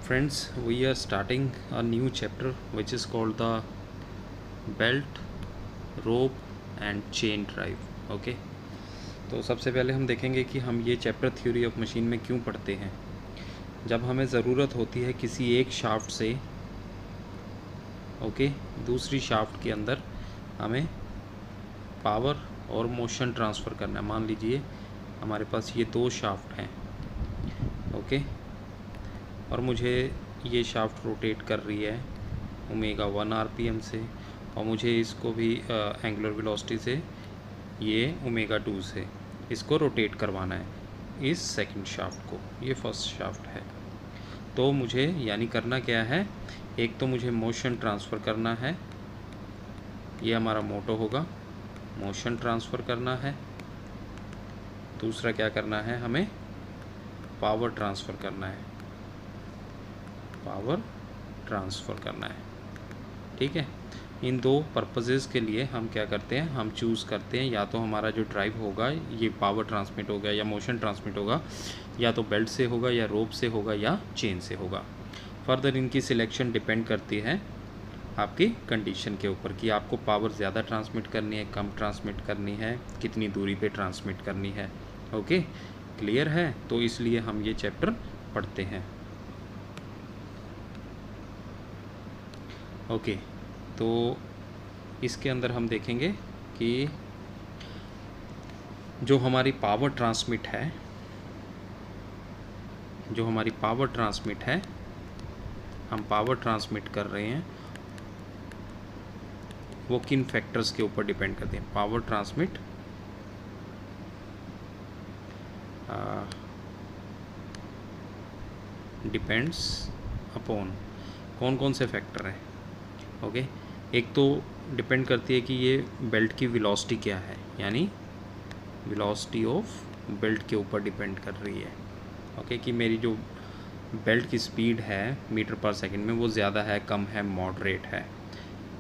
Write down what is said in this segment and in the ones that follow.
Friends, we are starting a new chapter which is called the belt, rope and chain drive. Okay, तो सबसे पहले हम देखेंगे कि हम ये चैप्टर थ्योरी ऑफ मशीन में क्यों पढ़ते हैं। जब हमें ज़रूरत होती है किसी एक शाफ्ट से दूसरी शाफ्ट के अंदर हमें पावर और मोशन ट्रांसफ़र करना है। मान लीजिए हमारे पास ये दो शाफ्ट हैं और मुझे ये शाफ्ट रोटेट कर रही है ओमेगा 1 आरपीएम से, और मुझे इसको भी एंगुलर वेलोसिटी से ये ओमेगा 2 से इसको रोटेट करवाना है इस सेकंड शाफ्ट को। ये फर्स्ट शाफ्ट है, तो मुझे यानी करना क्या है, एक तो मुझे मोशन ट्रांसफ़र करना है, ये हमारा मोटो होगा, मोशन ट्रांसफ़र करना है। दूसरा क्या करना है, हमें पावर ट्रांसफ़र करना है, पावर ट्रांसफ़र करना है। ठीक है, इन दो पर्पसेस के लिए हम क्या करते हैं, हम चूज़ करते हैं या तो हमारा जो ड्राइव होगा ये पावर ट्रांसमिट होगा या मोशन ट्रांसमिट होगा, या तो बेल्ट से होगा या रोप से होगा या चेन से होगा। फर्दर इनकी सिलेक्शन डिपेंड करती है आपकी कंडीशन के ऊपर कि आपको पावर ज़्यादा ट्रांसमिट करनी है, कम ट्रांसमिट करनी है, कितनी दूरी पे ट्रांसमिट करनी है। ओके, क्लियर है? तो इसलिए हम ये चैप्टर पढ़ते हैं। ओके, तो इसके अंदर हम देखेंगे कि जो हमारी पावर ट्रांसमिट है, हम पावर ट्रांसमिट कर रहे हैं, वो किन फैक्टर्स के ऊपर डिपेंड करते हैं। पावर ट्रांसमिट डिपेंड्स अपॉन कौन कौन से फैक्टर हैं। ओके, एक तो डिपेंड करती है कि ये बेल्ट की वेलोसिटी क्या है, यानी वेलोसिटी ऑफ बेल्ट के ऊपर डिपेंड कर रही है। ओके, कि मेरी जो बेल्ट की स्पीड है मीटर पर सेकंड में वो ज़्यादा है, कम है, मॉडरेट है।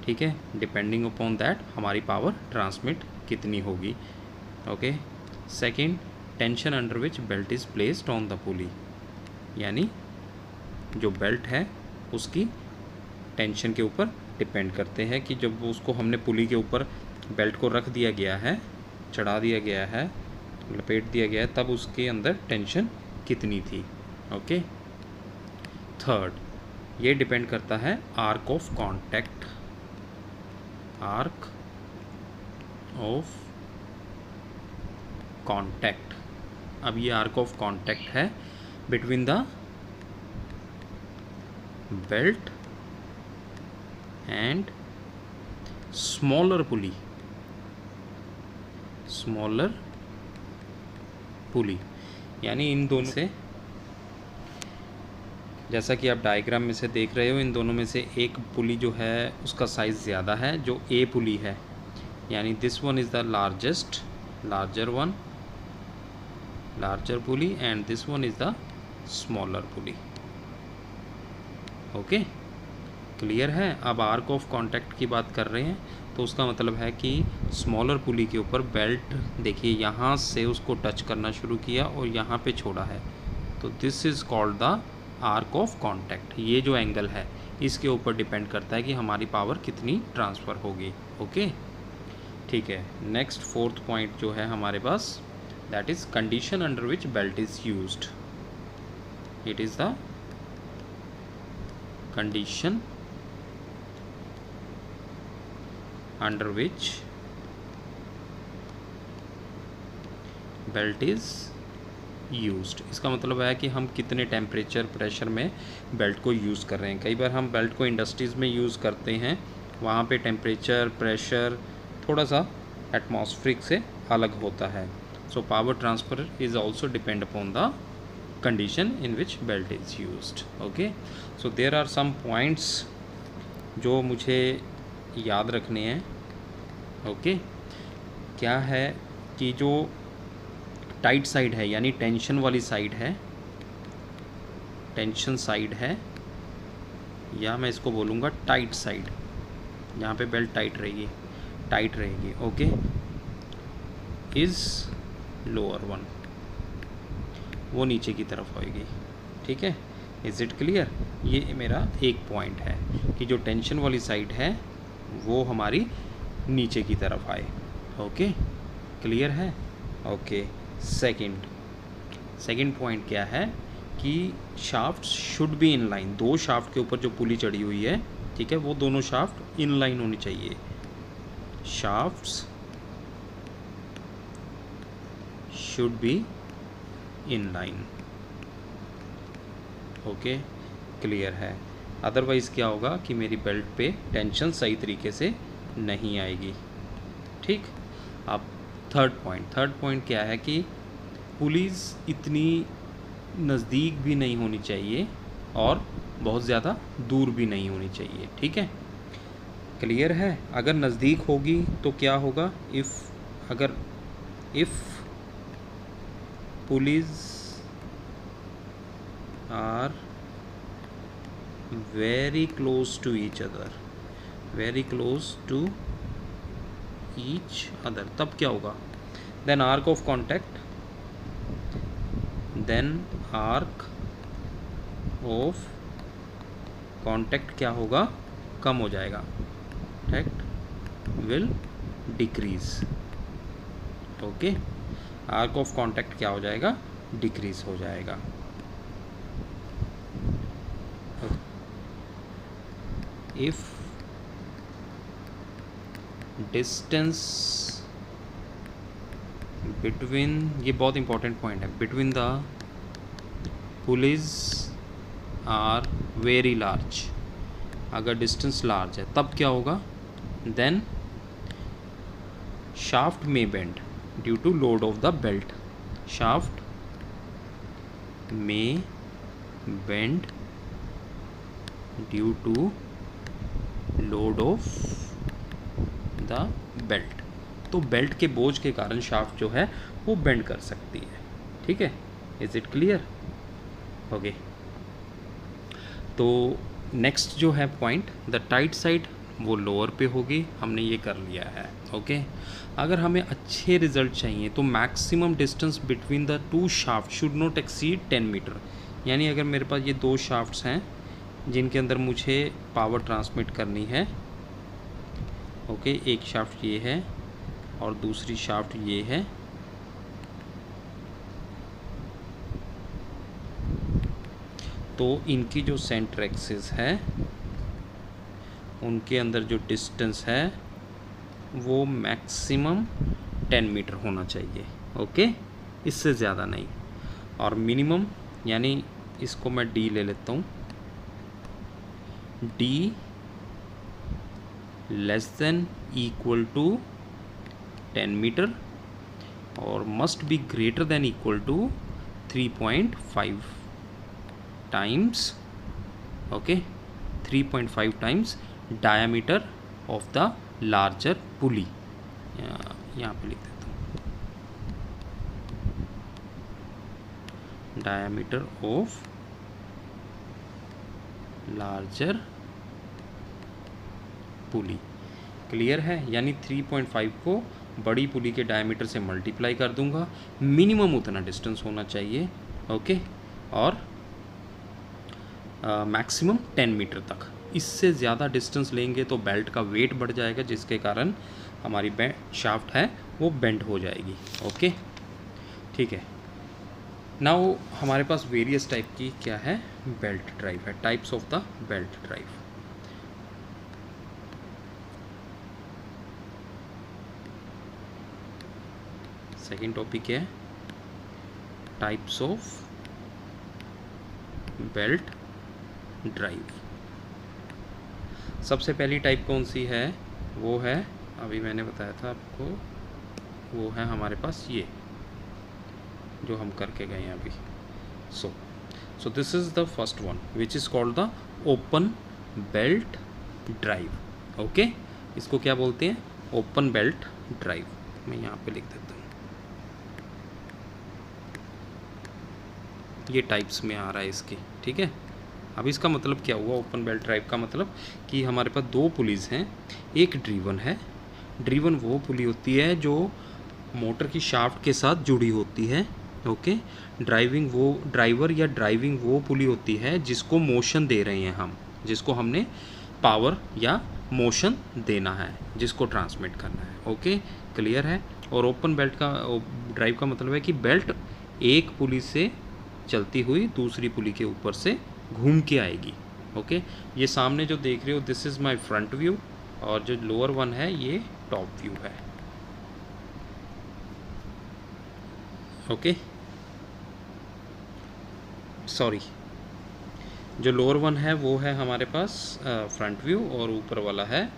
ठीक है, डिपेंडिंग अपॉन दैट हमारी पावर ट्रांसमिट कितनी होगी। Okay, second, tension under which belt is placed on the पुली, यानी जो बेल्ट है उसकी टेंशन के ऊपर डिपेंड करते हैं कि जब उसको हमने पुली के ऊपर बेल्ट को रख दिया गया है, चढ़ा दिया गया है, लपेट दिया गया है, तब उसके अंदर टेंशन कितनी थी। ओके, थर्ड, ये डिपेंड करता है arc of contact, arc of contact. अब ये आर्क ऑफ कांटेक्ट है between the belt and smaller pulley, यानी इन दोनों से, जैसा कि आप डायग्राम में से देख रहे हो, इन दोनों में से एक पुली जो है उसका साइज़ ज़्यादा है, जो ए पुली है, यानी this one is the larger pulley and this one is the smaller pulley. Okay, clear है? अब आर्क ऑफ कांटेक्ट की बात कर रहे हैं, तो उसका मतलब है कि स्मॉलर पुली के ऊपर बेल्ट देखिए यहाँ से उसको टच करना शुरू किया और यहाँ पे छोड़ा है, तो this is called the arc of contact. ये जो एंगल है इसके ऊपर डिपेंड करता है कि हमारी पावर कितनी ट्रांसफ़र होगी। ओके, ठीक है। नेक्स्ट फोर्थ पॉइंट जो है हमारे पास, that is condition under which belt is used. It is the condition under which belt is used. इसका मतलब है कि हम कितने टेम्परेचर प्रेशर में बेल्ट को यूज़ कर रहे हैं। कई बार हम बेल्ट को इंडस्ट्रीज़ में यूज़ करते हैं, वहाँ पे टेम्परेचर प्रेशर थोड़ा सा एटमॉस्फेरिक से अलग होता है। So power transfer is also depend upon the condition in which belt is used. Okay, so there are some points जो मुझे याद रखने हैं। ओके, क्या है कि जो टाइट साइड है, यानी टेंशन वाली साइड है, टेंशन साइड है, या मैं इसको बोलूँगा टाइट साइड, यहाँ पे बेल्ट टाइट रहेगी। ओके, इज़ लोअर वन, वो नीचे की तरफ होएगी। ठीक है, इज़ इट क्लियर? ये मेरा एक पॉइंट है कि जो टेंशन वाली साइड है वो हमारी नीचे की तरफ आए। ओके, क्लियर है? ओके, सेकंड पॉइंट क्या है कि shaft should be in line. दो शाफ्ट के ऊपर जो पुली चढ़ी हुई है, ठीक है, वो दोनों शाफ्ट इन लाइन होनी चाहिए। Shafts should be in line. Okay, clear है? अदरवाइज़ क्या होगा कि मेरी बेल्ट पे टेंशन सही तरीके से नहीं आएगी। ठीक, अब थर्ड पॉइंट क्या है कि पुलिस इतनी नज़दीक भी नहीं होनी चाहिए और बहुत ज़्यादा दूर भी नहीं होनी चाहिए। ठीक है, क्लियर है? अगर नज़दीक होगी तो क्या होगा, if pulleys are very close to each other, तब क्या होगा? then arc of contact क्या होगा? कम हो जाएगा, will decrease। Okay, arc of contact क्या हो जाएगा? डिक्रीज हो जाएगा। इफ डिस्टेंस बिटवीन, ये बहुत इंपॉर्टेंट पॉइंट है, between the pulleys are very large, अगर डिस्टेंस लार्ज है तब क्या होगा? देन शाफ्ट में bend due to load of the belt, shaft में bend due to load of the belt. तो बेल्ट के बोझ के कारण शाफ्ट जो है वो बेंड कर सकती है। ठीक है, इज इट क्लियर? ओके, तो नेक्स्ट जो है पॉइंट, द टाइट साइड वो लोअर पे होगी, हमने ये कर लिया है। ओके, अगर हमें अच्छे रिजल्ट चाहिए तो maximum distance between the two shaft should not exceed 10 metre. यानी अगर मेरे पास ये दो शाफ्ट्स हैं जिनके अंदर मुझे पावर ट्रांसमिट करनी है, ओके, एक शाफ्ट ये है और दूसरी शाफ्ट ये है, तो इनकी जो सेंटर एक्सिस है उनके अंदर जो डिस्टेंस है वो मैक्सिमम 10 मीटर होना चाहिए। ओके, इससे ज़्यादा नहीं, और मिनिमम, यानी इसको मैं डी ले लेता हूँ, D less than equal to 10 metre और must be greater than equal to 3.5 times, okay, 3.5 times diameter of the larger pulley. यहाँ पे लिख देता हूँ, diameter of larger pulley. Clear है? यानी 3.5 को बड़ी पुली के डायमीटर से मल्टीप्लाई कर दूंगा, मिनिमम उतना डिस्टेंस होना चाहिए। ओके, और मैक्सिमम 10 मीटर तक। इससे ज़्यादा डिस्टेंस लेंगे तो बेल्ट का वेट बढ़ जाएगा, जिसके कारण हमारी शाफ्ट है वो बेंड हो जाएगी। ओके, ठीक है। नाउ हमारे पास वेरियस टाइप की क्या है, बेल्ट ड्राइव है, types of the belt drive. Second topic है टाइप्स ऑफ बेल्ट ड्राइव। सबसे पहली टाइप कौन सी है? वो है, अभी मैंने बताया था आपको, वो है हमारे पास ये जो हम करके गए हैं अभी। So this is the first one which is called the open belt drive. Okay, इसको क्या बोलते हैं? Open belt drive. मैं यहाँ पे लिख देता हूँ, ये टाइप्स में आ रहा है इसके। ठीक है, अब इसका मतलब क्या हुआ? ओपन बेल्ट ड्राइव का मतलब कि हमारे पास दो पुलीज़ हैं, एक ड्रीवन है। ड्रीवन वो पुली होती है जो मोटर की शाफ्ट के साथ जुड़ी होती है, ओके। ड्राइविंग वो ड्राइवर या ड्राइविंग वो पुली होती है जिसको मोशन दे रहे हैं हम, जिसको हमने पावर या मोशन देना है, जिसको ट्रांसमिट करना है। ओके, क्लियर है। और ओपन बेल्ट का ड्राइव का मतलब है कि बेल्ट एक पुली से चलती हुई दूसरी पुली के ऊपर से घूम के आएगी। ओके, ये सामने जो देख रहे हो this is my front view, और जो लोअर वन है ये टॉप व्यू है। ओके, सॉरी, जो लोअर वन है वो है हमारे पास फ्रंट व्यू, और ऊपर वाला है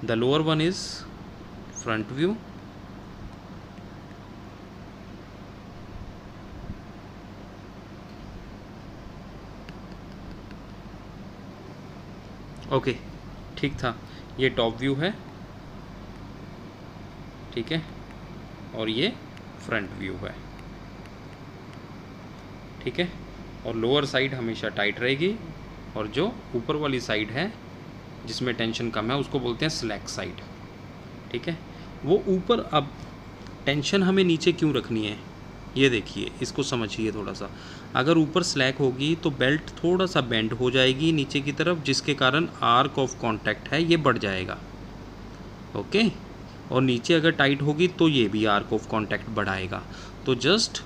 the lower one is front view, okay, ठीक था। ये टॉप व्यू है, ठीक है, और ये फ्रंट व्यू है, ठीक है। और लोअर साइड हमेशा टाइट रहेगी, और जो ऊपर वाली साइड है जिसमें टेंशन कम है उसको बोलते हैं स्लैक साइड, ठीक है। वो ऊपर, अब टेंशन हमें नीचे क्यों रखनी है ये देखिए, इसको समझिए थोड़ा सा। अगर ऊपर स्लैक होगी तो बेल्ट थोड़ा सा बेंड हो जाएगी नीचे की तरफ, जिसके कारण आर्क ऑफ कांटेक्ट है ये बढ़ जाएगा। ओके, और नीचे अगर टाइट होगी तो ये भी आर्क ऑफ कांटेक्ट बढ़ाएगा। तो जस्ट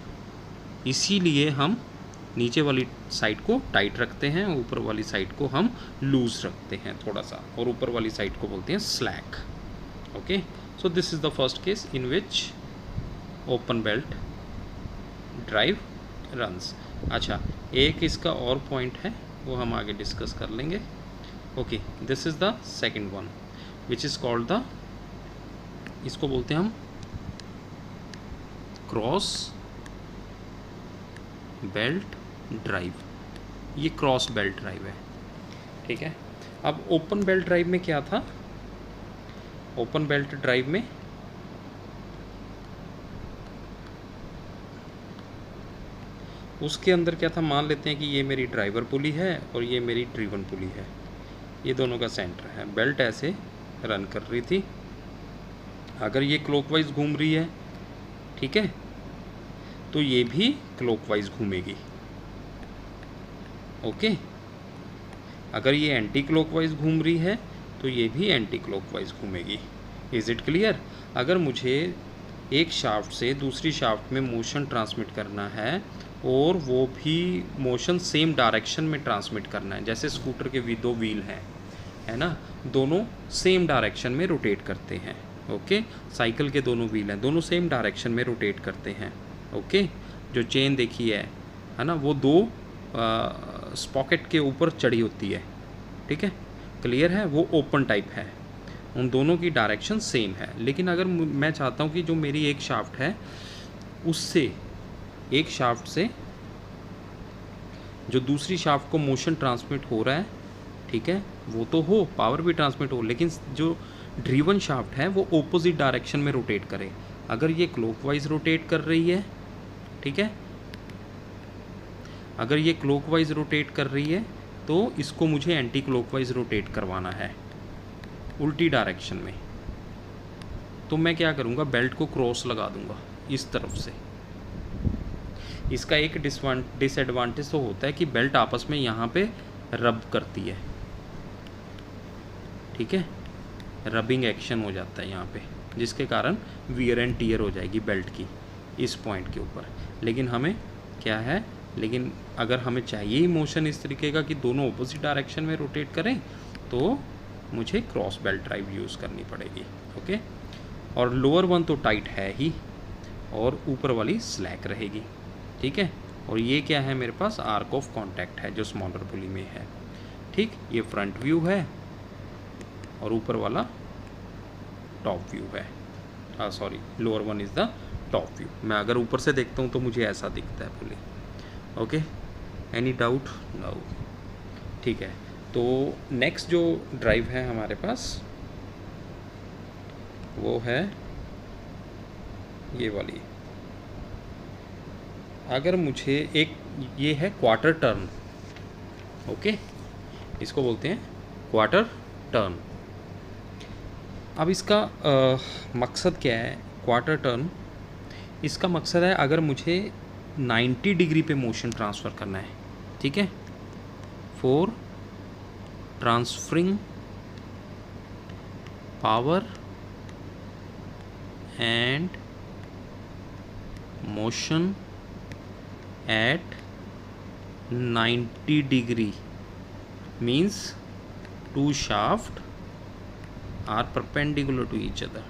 इसीलिए हम नीचे वाली साइड को टाइट रखते हैं, ऊपर वाली साइड को हम लूज रखते हैं थोड़ा सा, और ऊपर वाली साइड को बोलते हैं slack. Okay, so this is the first case in which open belt drive runs. अच्छा, एक इसका और पॉइंट है वो हम आगे डिस्कस कर लेंगे। Okay, this is the second one which is called the, इसको बोलते हैं हम क्रॉस बेल्ट ड्राइव। ये क्रॉस बेल्ट ड्राइव है, ठीक है। अब ओपन बेल्ट ड्राइव में क्या था, ओपन बेल्ट ड्राइव में उसके अंदर क्या था, मान लेते हैं कि ये मेरी ड्राइवर पुली है और ये मेरी ड्रिवन पुली है, ये दोनों का सेंटर है। बेल्ट ऐसे रन कर रही थी, अगर ये क्लॉकवाइज घूम रही है, ठीक है, तो ये भी क्लॉकवाइज घूमेगी। ओके, अगर ये एंटी क्लॉकवाइज घूम रही है तो ये भी एंटी क्लॉकवाइज घूमेगी। Is it clear. अगर मुझे एक शाफ्ट से दूसरी शाफ्ट में मोशन ट्रांसमिट करना है, और वो भी मोशन सेम डायरेक्शन में ट्रांसमिट करना है, जैसे स्कूटर के दो व्हील हैं, है ना, दोनों सेम डायरेक्शन में रोटेट करते हैं। ओके, साइकिल के दोनों व्हील हैं, दोनों सेम डायरेक्शन में रोटेट करते हैं। ओके, जो चेन देखी है ना, वो दो स्पॉकेट के ऊपर चढ़ी होती है, ठीक है, क्लियर है, वो ओपन टाइप है, उन दोनों की डायरेक्शन सेम है। लेकिन अगर मैं चाहता हूँ कि जो मेरी एक शाफ्ट है उससे, एक शाफ्ट से जो दूसरी शाफ्ट को मोशन ट्रांसमिट हो रहा है, ठीक है, वो तो हो, पावर भी ट्रांसमिट हो, लेकिन जो ड्रिवन शाफ्ट है वो ऑपोजिट डायरेक्शन में रोटेट करे। अगर ये क्लॉकवाइज रोटेट कर रही है, ठीक है, अगर ये क्लॉकवाइज रोटेट कर रही है तो इसको मुझे एंटी क्लॉकवाइज रोटेट करवाना है, उल्टी डायरेक्शन में। तो मैं क्या करूँगा, बेल्ट को क्रॉस लगा दूँगा इस तरफ से। इसका एक डिसएडवांटेज तो होता है कि बेल्ट आपस में यहाँ पे रब करती है, ठीक है, रबिंग एक्शन हो जाता है यहाँ पे, जिसके कारण वियर एंड टीयर हो जाएगी बेल्ट की इस पॉइंट के ऊपर। लेकिन हमें क्या है, लेकिन अगर हमें चाहिए ही मोशन इस तरीके का कि दोनों ऑपोजिट डायरेक्शन में रोटेट करें, तो मुझे क्रॉस बेल्ट ड्राइव यूज़ करनी पड़ेगी। ओके, और लोअर वन तो टाइट है ही, और ऊपर वाली स्लैक रहेगी, ठीक है। और ये क्या है, मेरे पास आर्क ऑफ कांटेक्ट है जो स्मॉलर पुली में है, ठीक। ये फ्रंट व्यू है और ऊपर वाला टॉप व्यू है, sorry, lower one is the top view. मैं अगर ऊपर से देखता हूँ तो मुझे ऐसा दिखता है pulley. Okay, any doubt? No, ठीक है। तो नेक्स्ट जो ड्राइव है हमारे पास वो है ये वाली। अगर मुझे एक, ये है क्वार्टर टर्न, ओके, इसको बोलते हैं क्वार्टर टर्न। अब इसका मकसद क्या है? क्वार्टर टर्न, इसका मकसद है अगर मुझे 90 डिग्री पे मोशन ट्रांसफ़र करना है, ठीक है, for transferring power and motion at 90 degree means two shaft are perpendicular to each other.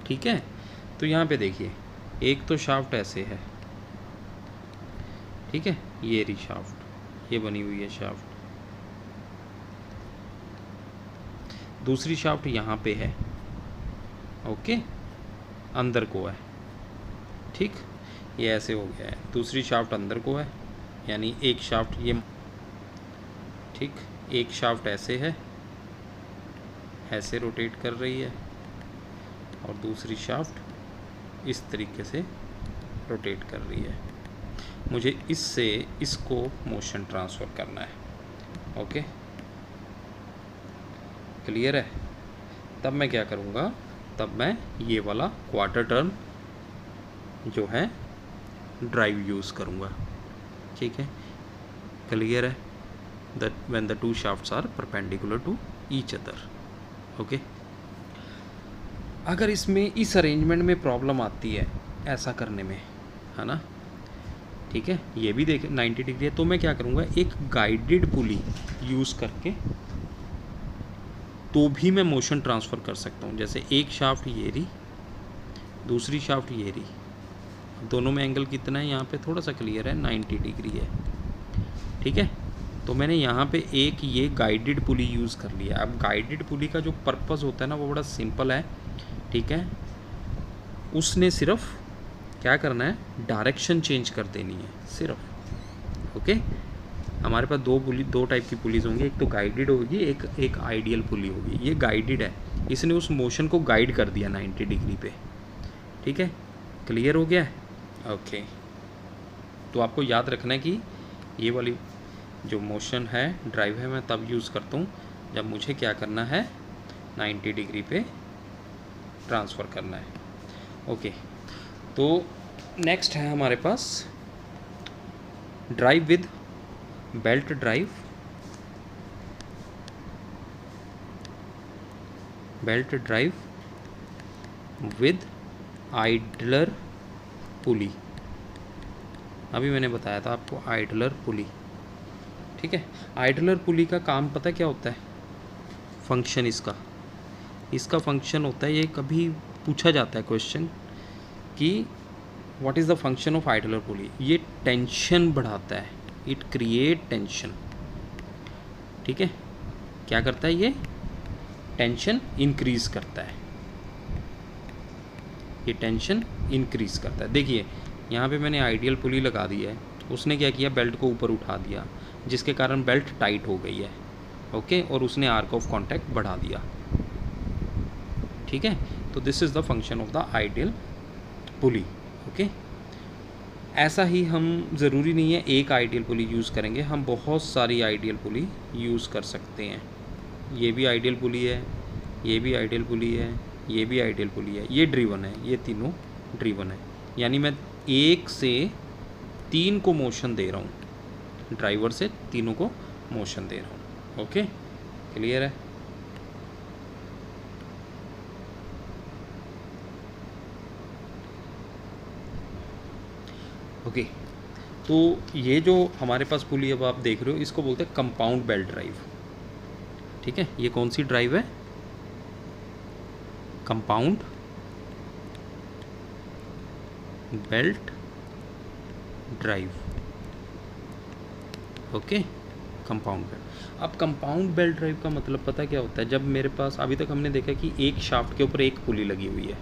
ठीक है, तो यहाँ पे देखिए एक तो शाफ्ट ऐसे है, ठीक है, ये रही शाफ्ट, ये बनी हुई है शाफ्ट, दूसरी शाफ्ट यहाँ पे है, ओके, अंदर को है, ठीक, ये ऐसे हो गया है, दूसरी शाफ्ट अंदर को है, यानी एक शाफ्ट ये, ठीक, एक शाफ्ट ऐसे है, ऐसे रोटेट कर रही है, और दूसरी शाफ्ट इस तरीके से रोटेट कर रही है। मुझे इससे इसको मोशन ट्रांसफ़र करना है, ओके, क्लियर है। तब मैं क्या करूँगा, तब मैं ये वाला क्वार्टर टर्न जो है ड्राइव यूज़ करूँगा, ठीक है, क्लियर है, that when the two shafts are perpendicular to each other, okay. अगर इसमें इस अरेंजमेंट में प्रॉब्लम आती है ऐसा करने में, है ना, ठीक है, ये भी देख 90 डिग्री है, तो मैं क्या करूँगा, एक गाइडेड पुली यूज़ करके तो भी मैं मोशन ट्रांसफ़र कर सकता हूँ। जैसे एक शाफ्ट ये रही, दूसरी शाफ्ट ये रही, दोनों में एंगल कितना है, यहाँ पे थोड़ा सा क्लियर है, 90 डिग्री है, ठीक है। तो मैंने यहाँ पे एक ये गाइडेड पुली यूज़ कर लिया। अब गाइडेड पुली का जो पर्पज़ होता है ना, वो बड़ा सिंपल है, ठीक है, उसने सिर्फ क्या करना है, डायरेक्शन चेंज कर देनी है सिर्फ, ओके। हमारे पास दो टाइप की पुलीज होंगी, एक तो गाइडेड होगी, एक आइडियल पुली होगी। ये गाइडेड है, इसने उस मोशन को गाइड कर दिया 90 डिग्री पे, ठीक है, क्लियर हो गया है, ओके। तो आपको याद रखना है कि ये वाली जो मोशन है, ड्राइव है, मैं तब यूज़ करता हूँ जब मुझे क्या करना है, 90 डिग्री पे ट्रांसफ़र करना है, ओके। तो नेक्स्ट है हमारे पास drive with belt drive, belt drive with idler pulley. अभी मैंने बताया था आपको आइडलर पुली, ठीक है। आइडलर पुली का काम पता क्या होता है, फंक्शन इसका फंक्शन होता है, ये कभी पूछा जाता है क्वेश्चन कि what is the function of idler pulley. ये टेंशन बढ़ाता है, इट क्रिएट टेंशन, ठीक है। क्या करता है, ये टेंशन इंक्रीज करता है, ये टेंशन इंक्रीज करता है। देखिए यहाँ पे मैंने आइडियल पुली लगा दी है, उसने क्या किया, बेल्ट को ऊपर उठा दिया, जिसके कारण बेल्ट टाइट हो गई है, ओके, और उसने आर्क ऑफ कॉन्टैक्ट बढ़ा दिया, ठीक है। तो this is the function of the ideal pulley, okay. ऐसा ही हम ज़रूरी नहीं है एक आइडियल पुली यूज़ करेंगे, हम बहुत सारी आइडियल पुली यूज़ कर सकते हैं। ये भी आइडियल पुली है, ये भी आइडियल पुली है, ये भी आइडियल पुली है, ये ड्रिवन है, ये तीनों ड्रिवन है, यानी मैं 1 से 3 को मोशन दे रहा हूँ, ड्राइवर से तीनों को मोशन दे रहा हूँ, ओके, क्लियर है। ओके, तो ये जो हमारे पास पुली अब आप देख रहे हो, इसको बोलते हैं कंपाउंड बेल्ट ड्राइव, ठीक है। ये कौन सी ड्राइव है, compound belt drive, okay, compound belt. अब कंपाउंड बेल्ट ड्राइव का मतलब पता क्या होता है, जब मेरे पास अभी तक हमने देखा कि एक शाफ्ट के ऊपर एक पुली लगी हुई है,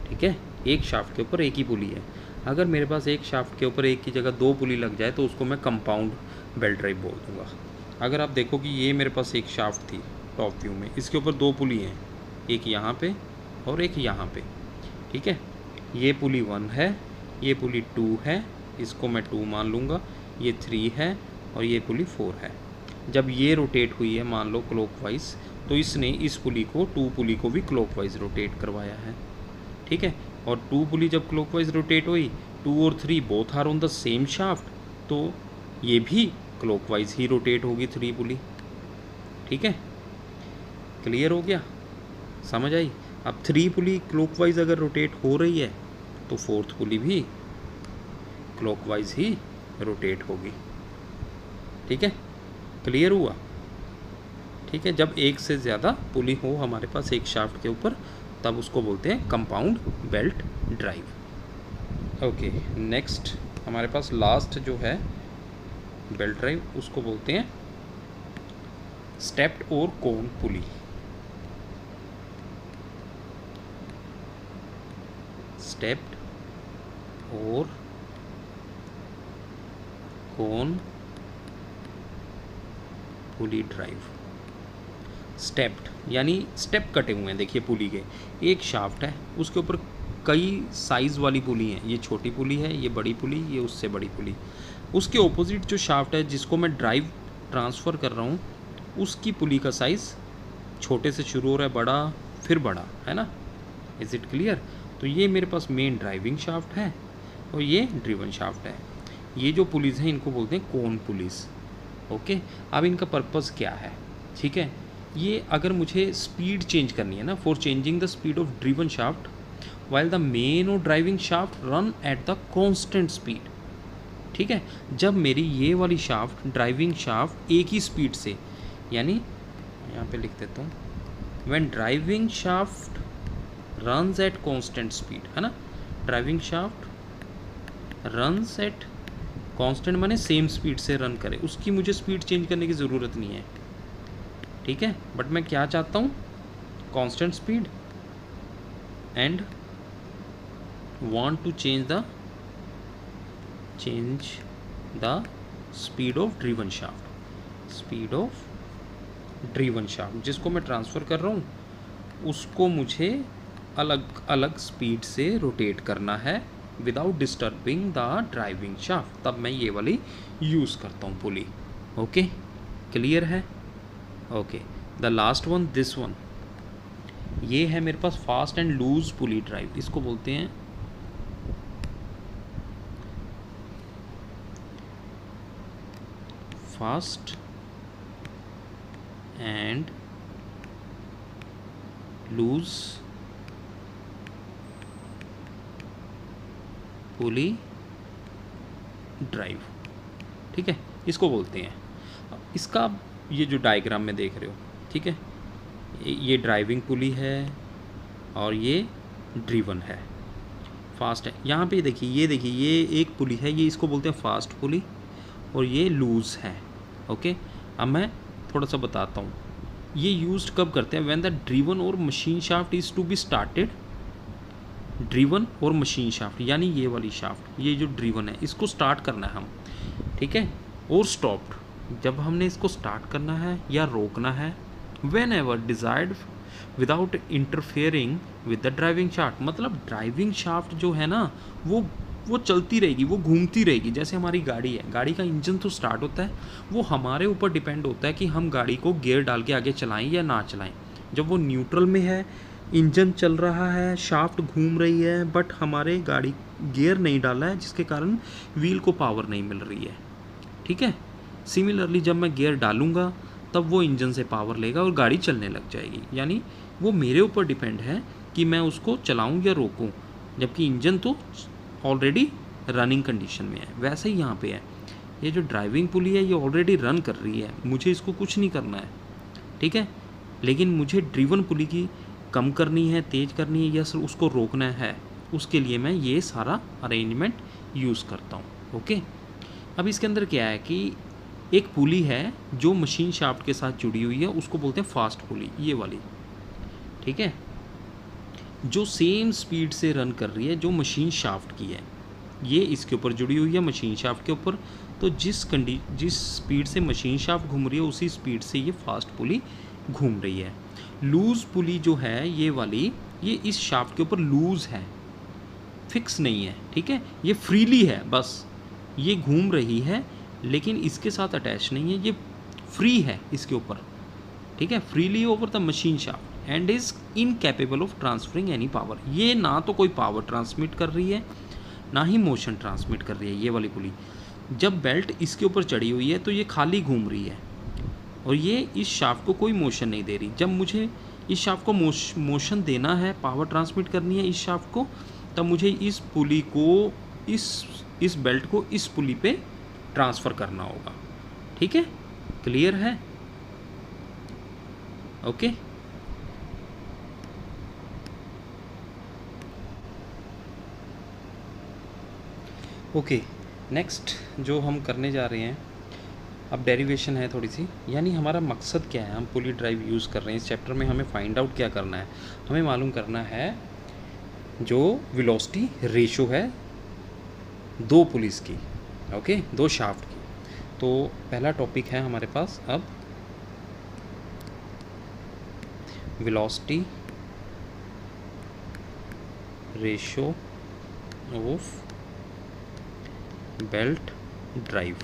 ठीक है, एक शाफ्ट के ऊपर एक ही पुली है। अगर मेरे पास एक शाफ्ट के ऊपर एक की जगह 2 पुली लग जाए तो उसको मैं कंपाउंड बेल्ट ड्राइव बोल दूँगा। अगर आप देखो कि ये मेरे पास एक शाफ्ट थी टॉप व्यू में, इसके ऊपर 2 पुली हैं, एक यहाँ पे और एक यहाँ पे, ठीक है। ये पुली 1 है, ये पुली 2 है, इसको मैं 2 मान लूँगा, ये 3 है और ये पुली 4 है, जब ये रोटेट हुई है मान लो क्लॉकवाइज, तो इसने इस पुली को, टू पुली को भी क्लॉकवाइज रोटेट करवाया है, ठीक है। और टू पुली जब क्लॉकवाइज रोटेट हुई, 2 और 3 both are on the same shaft, तो ये भी क्लॉकवाइज ही रोटेट होगी 3 पुली, ठीक है। क्लियर हो गया, समझ आई। अब 3 पुली क्लॉकवाइज अगर रोटेट हो रही है तो 4th पुली भी क्लॉकवाइज ही रोटेट होगी, ठीक है। क्लियर हुआ, ठीक है। जब एक से ज़्यादा पुली हो हमारे पास एक शाफ्ट के ऊपर, तब उसको बोलते हैं compound belt drive. Okay, next हमारे पास लास्ट जो है बेल्ट ड्राइव, उसको बोलते हैं स्टेप्ड और कोन पुली। स्टेप्ड और कोन पुली ड्राइव। स्टेप्ड यानी स्टेप कटे हुए हैं, देखिए पुली के, एक शाफ्ट है उसके ऊपर कई साइज़ वाली पुली हैं, ये छोटी पुली है, ये बड़ी पुली, ये उससे बड़ी पुली। उसके ऑपोजिट जो शाफ्ट है जिसको मैं ड्राइव ट्रांसफ़र कर रहा हूँ, उसकी पुली का साइज़ छोटे से शुरू हो रहा है, बड़ा फिर बड़ा, है ना। Is it clear. तो ये मेरे पास मेन ड्राइविंग शाफ्ट है और ये ड्रिवन शाफ्ट है। ये जो पुलिस हैं इनको बोलते हैं कोन पुलिस, ओके। अब इनका पर्पज़ क्या है, ठीक है। ये अगर मुझे स्पीड चेंज करनी है ना, for changing the speed of driven shaft while the main और driving shaft run at the constant speed, ठीक है। जब मेरी ये वाली शाफ्ट, ड्राइविंग शाफ्ट एक ही स्पीड से, यानी यहाँ पे लिख देता हूँ, when driving shaft runs at constant speed, है ना। Driving shaft runs at constant माने सेम स्पीड से रन करे, उसकी मुझे स्पीड चेंज करने की ज़रूरत नहीं है, ठीक है। बट मैं क्या चाहता हूँ, constant speed, and want to change the speed of driven shaft. Speed of driven shaft जिसको मैं ट्रांसफ़र कर रहा हूँ, उसको मुझे अलग अलग स्पीड से रोटेट करना है without disturbing the driving shaft, तब मैं ये वाली यूज़ करता हूँ पुली, ओके। क्लियर है, okay. The last one, this one, ये है मेरे पास fast and loose pulley drive. इसको बोलते हैं fast and loose pulley drive, ठीक है, इसको बोलते हैं। इसका ये जो डायग्राम में देख रहे हो, ठीक है, ये ड्राइविंग पुली है और ये ड्रिवन है, फास्ट है। यहाँ पे देखिए, ये देखिए, ये एक पुली है, ये इसको बोलते हैं फास्ट पुली, और ये लूज़ है, ओके। अब मैं थोड़ा सा बताता हूँ, ये यूज्ड कब करते हैं, व्हेन द ड्रिवन और machine shaft is to be started. Driven और मशीन शाफ्ट यानी ये वाली शाफ्ट, ये जो ड्रिवन है, इसको स्टार्ट करना है हम, ठीक है, और स्टॉप्ड जब हमने इसको स्टार्ट करना है या रोकना है, when ever desired without interfering with the driving shaft. मतलब ड्राइविंग शाफ्ट जो है ना, वो चलती रहेगी, वो घूमती रहेगी। जैसे हमारी गाड़ी है, गाड़ी का इंजन तो स्टार्ट होता है, वो हमारे ऊपर डिपेंड होता है कि हम गाड़ी को गियर डाल के आगे चलाएं या ना चलाएं। जब वो न्यूट्रल में है, इंजन चल रहा है, शाफ्ट घूम रही है, बट हमारे गाड़ी गियर नहीं डाला है, जिसके कारण व्हील को पावर नहीं मिल रही है, ठीक है। सिमिलरली जब मैं गियर डालूंगा तब वो इंजन से पावर लेगा और गाड़ी चलने लग जाएगी। यानी वो मेरे ऊपर डिपेंड है कि मैं उसको चलाऊं या रोकूं, जबकि इंजन तो ऑलरेडी रनिंग कंडीशन में है। वैसे ही यहाँ पे है, ये जो ड्राइविंग पुली है ये ऑलरेडी रन कर रही है, मुझे इसको कुछ नहीं करना है, ठीक है। लेकिन मुझे ड्रिवन पुली की कम करनी है, तेज़ करनी है, या सिर्फ उसको रोकना है, उसके लिए मैं ये सारा अरेंजमेंट यूज़ करता हूँ, ओके। अब इसके अंदर क्या है कि एक पुली है जो मशीन शाफ्ट के साथ जुड़ी हुई है, उसको बोलते हैं फास्ट पुली, ये वाली, ठीक है, जो सेम स्पीड से रन कर रही है जो मशीन शाफ्ट की है। ये इसके ऊपर जुड़ी हुई है मशीन शाफ्ट के ऊपर, तो जिस स्पीड से मशीन शाफ्ट घूम रही है उसी स्पीड से ये फास्ट पुली घूम रही है। लूज़ पुली जो है ये वाली, ये इस शाफ्ट के ऊपर लूज़ है, फिक्स नहीं है, ठीक है, ये फ्रीली है, बस ये घूम रही है लेकिन इसके साथ अटैच नहीं है, ये फ्री है इसके ऊपर, ठीक है, freely over the machine shaft and is incapable of transferring any power. ये ना तो कोई पावर ट्रांसमिट कर रही है ना ही मोशन ट्रांसमिट कर रही है ये वाली पुली। जब बेल्ट इसके ऊपर चढ़ी हुई है तो ये खाली घूम रही है और ये इस शाफ्ट को कोई मोशन नहीं दे रही। जब मुझे इस शाफ्ट को मोशन देना है, पावर ट्रांसमिट करनी है इस शाफ्ट को, तब मुझे इस पुली को इस बेल्ट को इस पुली पे ट्रांसफ़र करना होगा। ठीक है, क्लियर है? Okay, okay. नेक्स्ट जो हम करने जा रहे हैं अब डेरिवेशन है थोड़ी सी, यानी हमारा मकसद क्या है। हम पुली ड्राइव यूज़ कर रहे हैं इस चैप्टर में, हमें फाइंड आउट क्या करना है, हमें मालूम करना है जो वेलोसिटी रेशो है दो पुलिस की, ओके, दो शाफ्ट की। तो पहला टॉपिक है हमारे पास अब velocity ratio of belt drive.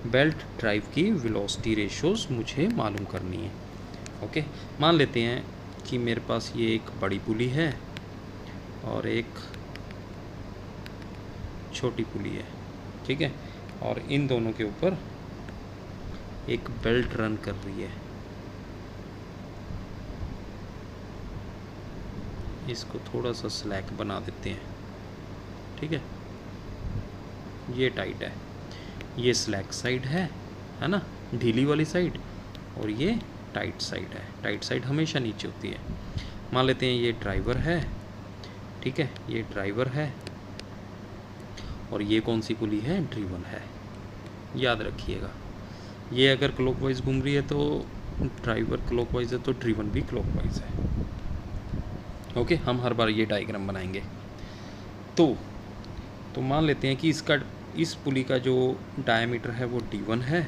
Belt drive की वेलोसिटी रेशोज़ मुझे मालूम करनी है। ओके, मान लेते हैं कि मेरे पास ये एक बड़ी पुली है और एक छोटी पुली है, ठीक है, और इन दोनों के ऊपर एक बेल्ट रन कर रही है। इसको थोड़ा सा स्लैक बना देते हैं, ठीक है, ये टाइट है, ये स्लैक साइड है ना, ढीली वाली साइड, और ये टाइट साइड है। टाइट साइड हमेशा नीचे होती है। मान लेते हैं ये ड्राइवर है, ठीक है, ये ड्राइवर है और ये कौन सी पुली है, ड्रिवन है। याद रखिएगा, ये अगर क्लॉकवाइज घूम रही है तो ड्राइवर क्लॉकवाइज है तो ड्रिवन भी क्लॉकवाइज है। ओके, हम हर बार ये डायग्राम बनाएंगे। तो मान लेते हैं कि इस पुली का जो डायमीटर है वो D1 है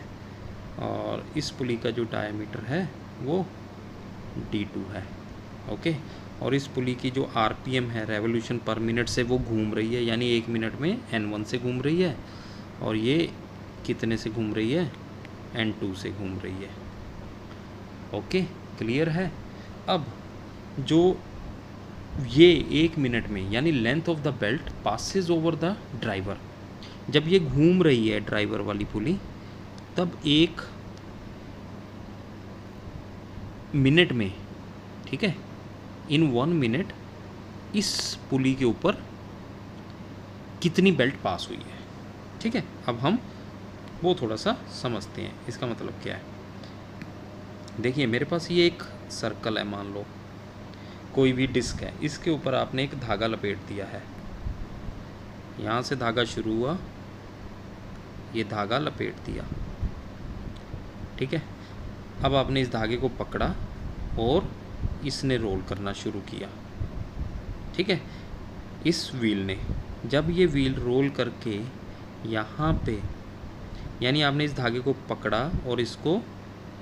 और इस पुली का जो डायमीटर है वो D2 है। ओके, और इस पुली की जो RPM है, रेवोल्यूशन पर मिनट से वो घूम रही है, यानी 1 मिनट में N1 से घूम रही है, और ये कितने से घूम रही है, N2 से घूम रही है। ओके, क्लियर है? अब जो ये 1 मिनट में, यानी length of the belt passes over the driver, जब ये घूम रही है ड्राइवर वाली पुली, तब 1 मिनट में, ठीक है, इन 1 मिनट इस पुली के ऊपर कितनी बेल्ट पास हुई है। ठीक है, अब हम वो थोड़ा सा समझते हैं इसका मतलब क्या है। देखिए, मेरे पास ये एक सर्कल है, मान लो कोई भी डिस्क है, इसके ऊपर आपने एक धागा लपेट दिया है। यहाँ से धागा शुरू हुआ, ये धागा लपेट दिया, ठीक है। अब आपने इस धागे को पकड़ा और इसने रोल करना शुरू किया, ठीक है, इस व्हील ने। जब ये व्हील रोल करके यहाँ पे, यानी आपने इस धागे को पकड़ा और इसको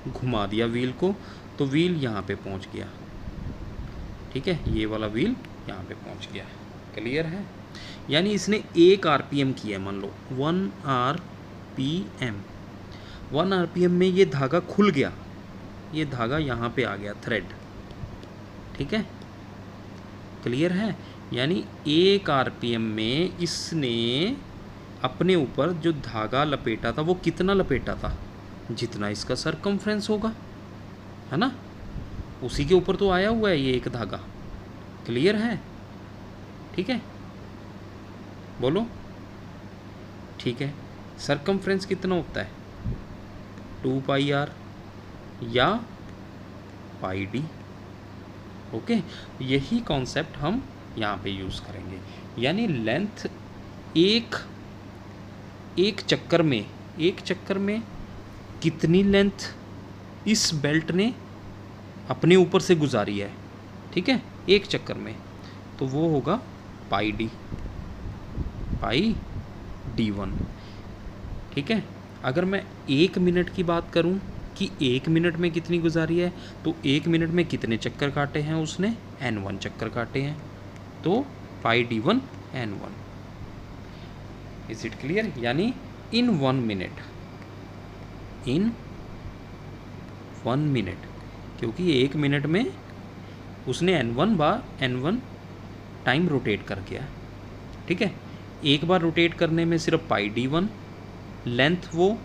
घुमा दिया व्हील को, तो व्हील यहाँ पे पहुँच गया, ठीक है, ये वाला व्हील यहाँ पे पहुँच गया। क्लियर है? यानी इसने 1 RPM किया, मान लो 1 RPM। 1 RPM में ये धागा खुल गया, ये धागा यहाँ पे आ गया, थ्रेड, ठीक है, क्लियर है? यानी 1 RPM में इसने अपने ऊपर जो धागा लपेटा था वो कितना लपेटा था, जितना इसका सरकमफ्रेंस होगा, है ना, उसी के ऊपर तो आया हुआ है ये एक धागा। क्लियर है? ठीक है, बोलो। ठीक है, सरकमफ्रेंस कितना होता है, 2πr या πd। ओके, यही कॉन्सेप्ट हम यहाँ पे यूज़ करेंगे। यानी लेंथ एक चक्कर में कितनी लेंथ इस बेल्ट ने अपने ऊपर से गुजारी है, ठीक है, एक चक्कर में, तो वो होगा πd, πd1, ठीक है। अगर मैं 1 मिनट की बात करूं कि 1 मिनट में कितनी गुजारी है, तो 1 मिनट में कितने चक्कर काटे हैं उसने, N1 चक्कर काटे हैं, तो πd1 N1। Is it clear? यानी इन 1 मिनट, इन 1 मिनट, क्योंकि 1 मिनट में उसने n1 टाइम रोटेट कर गया। ठीक है, एक बार रोटेट करने में सिर्फ पाई d1 लेंथ वो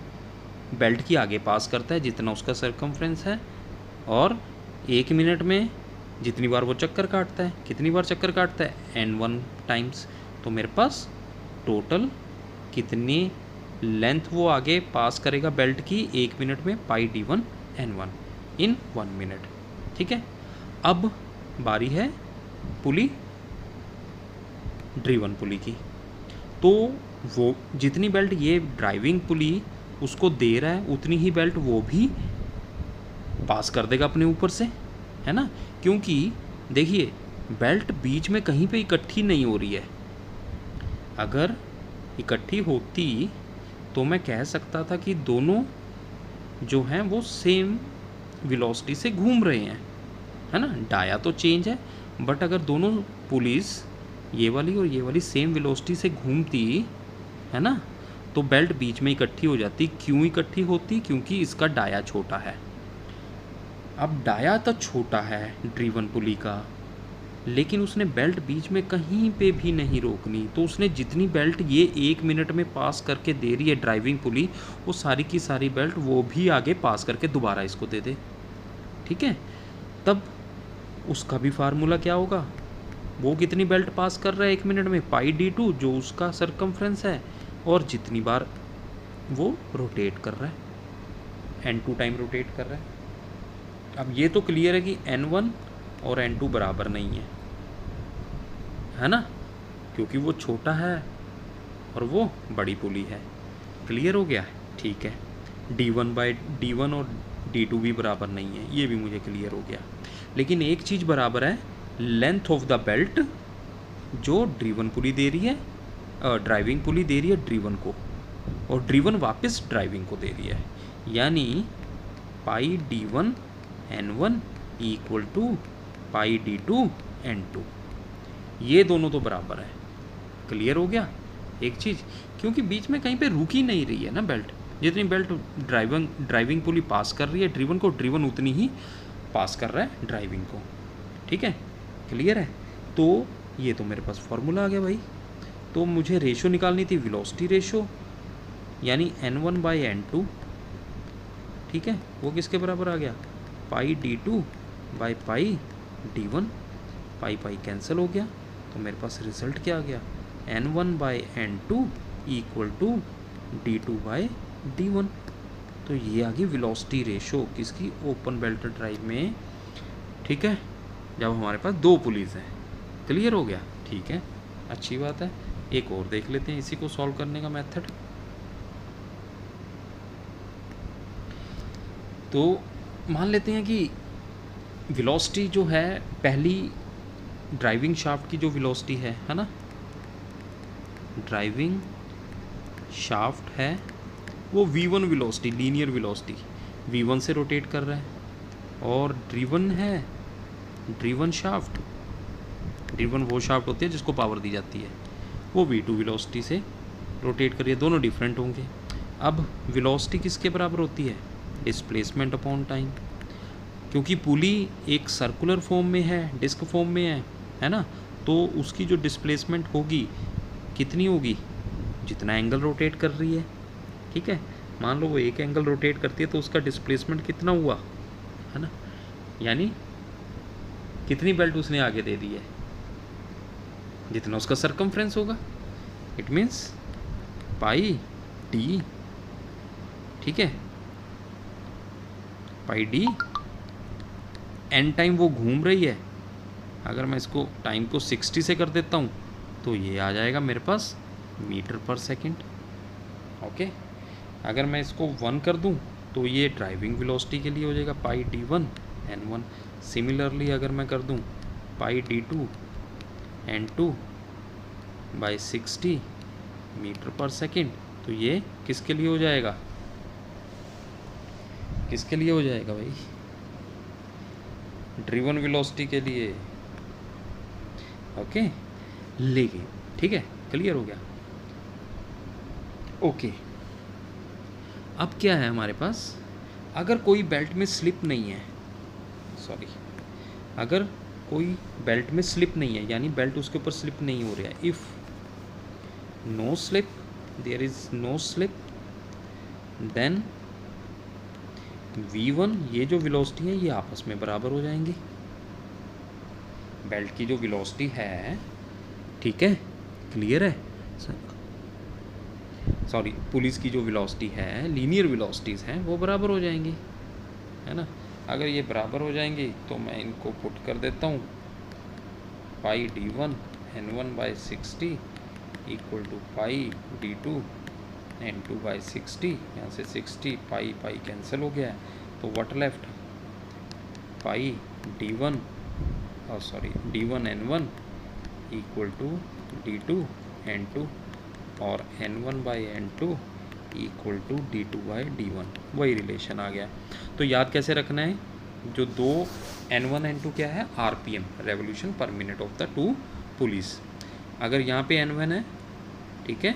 बेल्ट की आगे पास करता है जितना उसका सरकमफ्रेंस है, और 1 मिनट में जितनी बार वो चक्कर काटता है, कितनी बार चक्कर काटता है, n1 टाइम्स। तो मेरे पास टोटल कितनी लेंथ वो आगे पास करेगा बेल्ट की 1 मिनट में, पाई d1 n1 इन 1 मिनट। ठीक है, अब बारी है पुली ड्रिवन पुली की। तो वो जितनी बेल्ट ये ड्राइविंग पुली उसको दे रहा है उतनी ही बेल्ट वो भी पास कर देगा अपने ऊपर से, है ना, क्योंकि देखिए बेल्ट बीच में कहीं पे इकट्ठी नहीं हो रही है। अगर इकट्ठी होती तो मैं कह सकता था कि दोनों जो हैं वो सेम वेलोसिटी से घूम रहे हैं, है ना, डाया तो चेंज है, बट अगर दोनों पुलिस ये वाली और ये वाली सेम वेलोसिटी से घूमती, है ना, तो बेल्ट बीच में इकट्ठी हो जाती। क्यों इकट्ठी होती? क्योंकि इसका डाया छोटा है। अब डाया तो छोटा है ड्रिवन पुली का, लेकिन उसने बेल्ट बीच में कहीं पे भी नहीं रोकनी, तो उसने जितनी बेल्ट ये 1 मिनट में पास करके दे रही है ड्राइविंग पुली, वो सारी की सारी बेल्ट वो भी आगे पास करके दोबारा इसको दे दे। ठीक है, तब उसका भी फार्मूला क्या होगा, वो कितनी बेल्ट पास कर रहा है 1 मिनट में, पाई d2 जो उसका सरकमफ्रेंस है, और जितनी बार वो रोटेट कर रहा है, n2 टाइम रोटेट कर रहा है। अब ये तो क्लियर है कि n1 और n2 बराबर नहीं है ना, क्योंकि वो छोटा है और वो बड़ी पुली है। क्लियर हो गया? ठीक है, d1 और d2 भी बराबर नहीं है, ये भी मुझे क्लियर हो गया। लेकिन एक चीज़ बराबर है, लेंथ ऑफ द बेल्ट जो ड्रिवन पुली दे रही है, ड्राइविंग पुली दे रही है ड्रिवन को, और ड्रिवन वापस ड्राइविंग को दे रही है, यानी पाई d1 n1 equal to pi d2 n2। ये दोनों तो बराबर है। क्लियर हो गया एक चीज़, क्योंकि बीच में कहीं पे रुक ही नहीं रही है ना बेल्ट, जितनी बेल्ट ड्राइविंग पुली पास कर रही है ड्रिवन को, ड्रिवन उतनी ही पास कर रहा है ड्राइविंग को। ठीक है, क्लियर है? तो ये तो मेरे पास फॉर्मूला आ गया भाई। तो मुझे रेशो निकालनी थी, वेलोसिटी रेशो, यानी n1 बाई n2। ठीक है, वो किसके बराबर आ गया, पाई d2 by pi d1। Pi pi cancel हो गया, तो मेरे पास रिजल्ट क्या आ गया, n1 by n2 equal to d2 by d1। तो ये आ गई वेलोसिटी रेशो किसकी, ओपन बेल्ट ड्राइव में। ठीक है, जब हमारे पास 2 पुलिस हैं। क्लियर हो गया? ठीक है, अच्छी बात है। एक और देख लेते हैं इसी को सॉल्व करने का मेथड। तो मान लेते हैं कि वेलोसिटी जो है पहली ड्राइविंग शाफ्ट की जो वेलोसिटी है ना, ड्राइविंग शाफ्ट है वो v1 velocity, linear velocity v1 से रोटेट कर रहा है, और ड्रिवन है ड्रिवन शाफ्ट, ड्रिवन वो शाफ्ट होती है जिसको पावर दी जाती है, वो v2 वेलोसिटी से रोटेट कर रही है। दोनों डिफरेंट होंगे। अब वेलोसिटी किसके बराबर होती है, डिस्प्लेसमेंट अपॉन टाइम, क्योंकि पुली एक सर्कुलर फॉर्म में है, डिस्क फॉर्म में है ना, तो उसकी जो डिस्प्लेसमेंट होगी कितनी होगी, जितना एंगल रोटेट कर रही है। ठीक है, मान लो वो एक एंगल रोटेट करती है तो उसका डिस्प्लेसमेंट कितना हुआ, है ना, यानी कितनी बेल्ट उसने आगे दे दी है, जितना उसका सरकमफ्रेंस होगा। इट मीन्स पाई डी, ठीक है, पाई डी एन टाइम वो घूम रही है। अगर मैं इसको टाइम को 60 से कर देता हूँ तो ये आ जाएगा मेरे पास मीटर पर सेकंड। ओके, अगर मैं इसको 1 कर दूँ तो ये ड्राइविंग वेलोसिटी के लिए हो जाएगा पाई d1 n1। सिमिलरली अगर मैं कर दूँ पाई d2 n2 बाई 60 मीटर पर सेकंड, तो ये किसके लिए हो जाएगा, किसके लिए हो जाएगा भाई, ड्रिवन वेलोसिटी के लिए। ओके, लेकिन ठीक है, क्लियर हो गया। ओके, अब क्या है हमारे पास, अगर कोई बेल्ट में स्लिप नहीं है, सॉरी, अगर कोई बेल्ट में स्लिप नहीं है, यानी बेल्ट उसके ऊपर स्लिप नहीं हो रहा है, if no slip, there is no slip, then v1 ये जो वेलोसिटी है ये आपस में बराबर हो जाएंगी। बेल्ट की जो वेलोसिटी है, ठीक है, क्लियर है, सॉरी, पुलिस की जो वेलोसिटी है, लीनियर वेलोसिटीज़ हैं, वो बराबर हो जाएंगी, है ना। अगर ये बराबर हो जाएंगी तो मैं इनको पुट कर देता हूँ, पाई d1 n1/60 equal to pi d2 n2/60, यहाँ से 60 पाई पाई कैंसिल हो गया है, तो व्हाट लेफ्ट, पाई d1 और sorry d1 n1 equal to d2 n2 और n1/n2 इक्वल टू d2/d1, वही रिलेशन आ गया। तो याद कैसे रखना है, जो दो n1 n2 क्या है, RPM, रेवोल्यूशन पर minute of the two police. अगर यहाँ पे n1 है, ठीक है,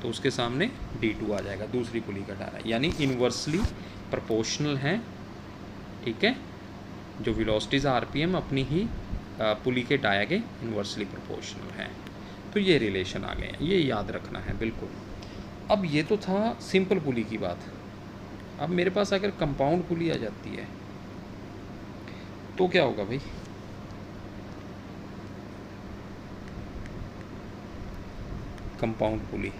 तो उसके सामने d2 आ जाएगा, दूसरी पुली का डारा, यानी इन्वर्सली प्रोपोर्शनल है, ठीक है। जो वेलोसिटीज़ RPM अपनी ही पुली के डाया के इन्वर्सली प्रोपोर्शनल है। तो ये रिलेशन आ गए हैं, ये याद रखना है बिल्कुल। अब ये तो था सिंपल पुली की बात। अब मेरे पास अगर कंपाउंड पुली आ जाती है तो क्या होगा भाई, कंपाउंड पुली,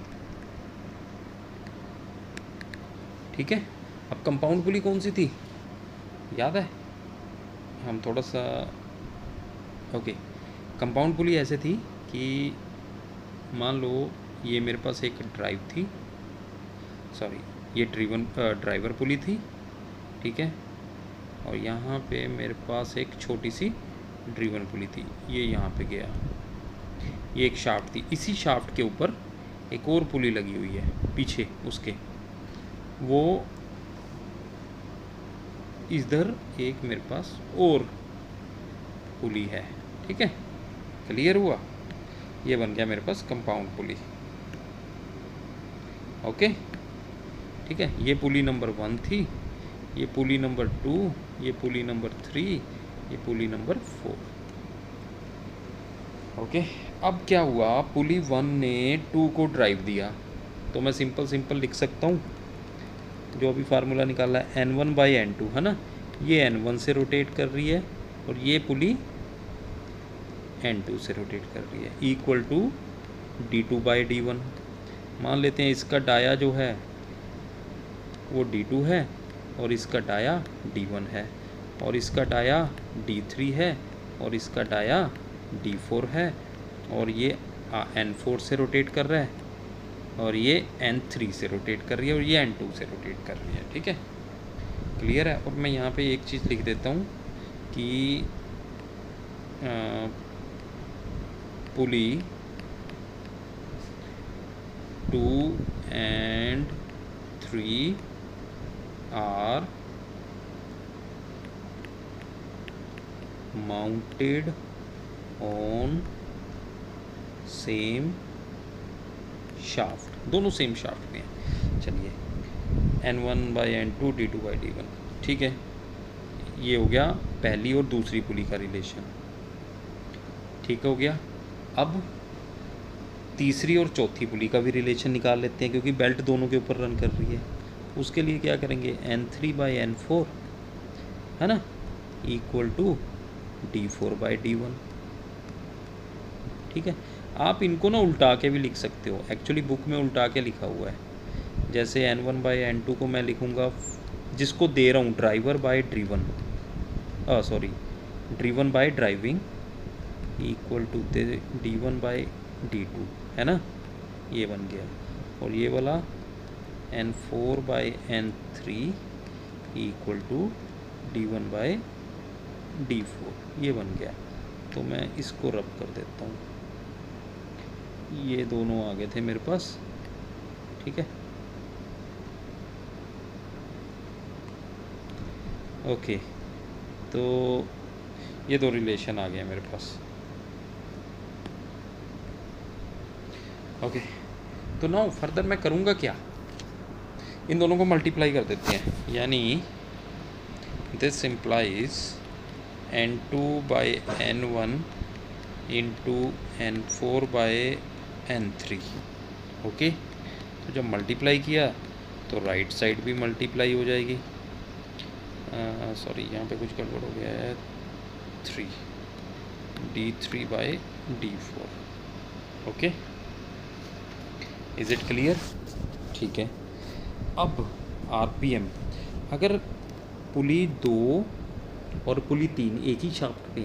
ठीक है। अब कंपाउंड पुली कौन सी थी, याद है, हम थोड़ा सा, ओके, कंपाउंड पुली ऐसे थी कि मान लो ये मेरे पास एक ड्राइव थी, सॉरी ये ड्राइवर पुली थी, ठीक है, और यहाँ पे मेरे पास एक छोटी सी ड्रिवन पुली थी, ये यहाँ पे गया, ये एक शाफ्ट थी, इसी शाफ्ट के ऊपर एक और पुली लगी हुई है पीछे उसके, वो इधर एक मेरे पास और पुली है, ठीक है, क्लियर हुआ, ये बन गया मेरे पास कंपाउंड पुली, ओके, ठीक है। ये पुली नंबर 1 थी, ये पुली नंबर 2, ये पुली नंबर 3, ये पुली नंबर 4, ओके। अब क्या हुआ, पुली 1 ने 2 को ड्राइव दिया, तो मैं सिंपल लिख सकता हूँ, जो अभी फार्मूला निकाला है n1/n2, है ना, ये n1 से रोटेट कर रही है और ये पुली n2 से रोटेट कर रही है, इक्वल टू d2/d1। मान लेते हैं इसका डाया जो है वो d2 है और इसका डाया d1 है, और इसका डाया d3 है और इसका डाया d4 है, और ये n4 से रोटेट कर रहा है और ये n3 से रोटेट कर रही है और ये n2 से रोटेट कर रही है, ठीक है, क्लियर है। और मैं यहाँ पे एक चीज़ लिख देता हूँ कि पुली 2 and 3 are mounted on same shaft, दोनों सेम शाफ्ट में हैं। चलिए n1/n2 d2/d1, ठीक है, ये हो गया पहली और दूसरी पुली का रिलेशन, ठीक हो गया। अब तीसरी और चौथी पुली का भी रिलेशन निकाल लेते हैं, क्योंकि बेल्ट दोनों के ऊपर रन कर रही है। उसके लिए क्या करेंगे, n3/n4, है ना, इक्वल टू d4/d1, ठीक है। आप इनको ना उल्टा के भी लिख सकते हो, एक्चुअली बुक में उल्टा के लिखा हुआ है। जैसे n1/n2 को मैं लिखूँगा, जिसको दे रहा हूँ driver by driven, sorry driven by driving, equal to d1/d2, है ना, ये बन गया। और ये वाला n4/n3 इक्वल टू d1/d4, ये बन गया। तो मैं इसको रब कर देता हूँ, ये दोनों आ गए थे मेरे पास, ठीक है, ओके। तो ये दो रिलेशन आ गए मेरे पास, ओके। तो नाउ फर्दर मैं करूँगा क्या, इन दोनों को मल्टीप्लाई कर देते हैं, यानी this implies n2 by n1 into n4 by n3। Okay, तो जब मल्टीप्लाई किया तो राइट साइड भी मल्टीप्लाई हो जाएगी। सॉरी, यहाँ पे कुछ गड़बड़ हो गया है। 3 d3 by d4। Okay, is it clear? ठीक है। अब आरपीएम, अगर पुली 2 और पुली 3 एक ही शाफ्ट पे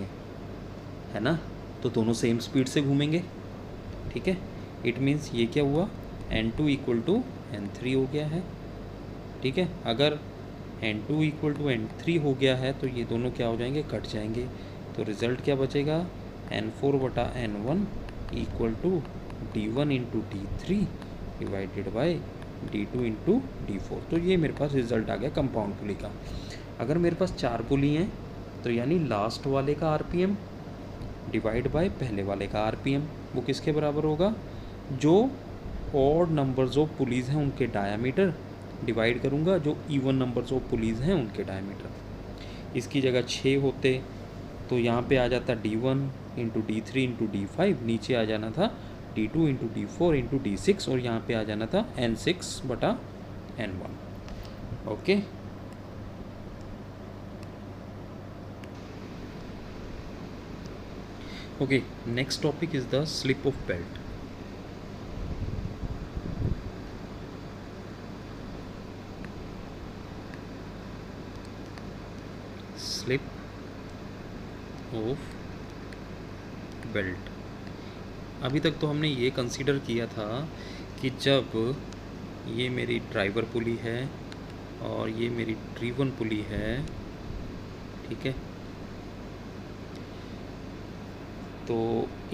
है ना, तो दोनों सेम स्पीड से घूमेंगे। ठीक है, इट मीन्स ये क्या हुआ, n2 इक्वल टू n3 हो गया है। ठीक है, अगर n2 इक्वल टू n3 हो गया है तो ये दोनों क्या हो जाएंगे, कट जाएंगे। तो रिज़ल्ट क्या बचेगा, n4 बटा n1 equal to d1 into d3 divided by d2 into d4। तो ये मेरे पास रिज़ल्ट आ गया कंपाउंड पुली का। अगर मेरे पास 4 पुली हैं तो यानी लास्ट वाले का आरपीएम डिवाइड बाय पहले वाले का आरपीएम, वो किसके बराबर होगा, जो ऑड नंबर्स ऑफ पुलीज़ हैं उनके डायामीटर डिवाइड करूँगा जो इवन नंबर्स ऑफ पुलीज़ हैं उनके डायामीटर। इसकी जगह 6 होते तो यहाँ पे आ जाता d1 into d3 into d5, नीचे आ जाना था d2 into d4 into d6, और यहाँ पे आ जाना था n6 बटा n1। Okay, okay, next topic is the slip of belt. Slip of belt। अभी तक तो हमने ये कंसीडर किया था कि जब ये मेरी ड्राइवर पुली है और ये मेरी ड्रीवन पुली है, ठीक है, तो